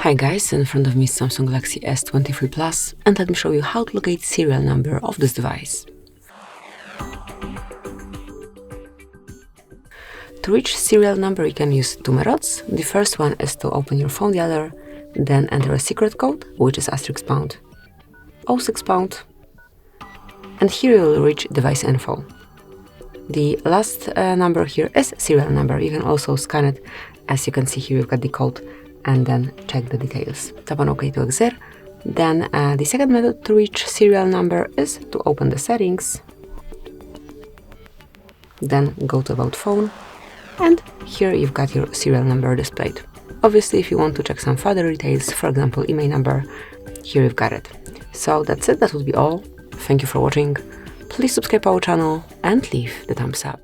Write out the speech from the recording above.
Hi guys, in front of me is Samsung Galaxy S23 Plus, and let me show you how to locate serial number of this device. To reach serial number you can use two methods. The first one is to open your phone dialer, then enter a secret code, which is *#, 06 pound, and here you will reach device info. The last number here is serial number. You can also scan it. As you can see here, you've got the code, and then check the details. Tap on OK to exit. Then the second method to reach serial number is to open the settings, then go to about phone, and here you've got your serial number displayed. Obviously, if you want to check some further details, for example email number, here you've got it. So that's it, that would be all. Thank you for watching. Please subscribe our channel and leave the thumbs up.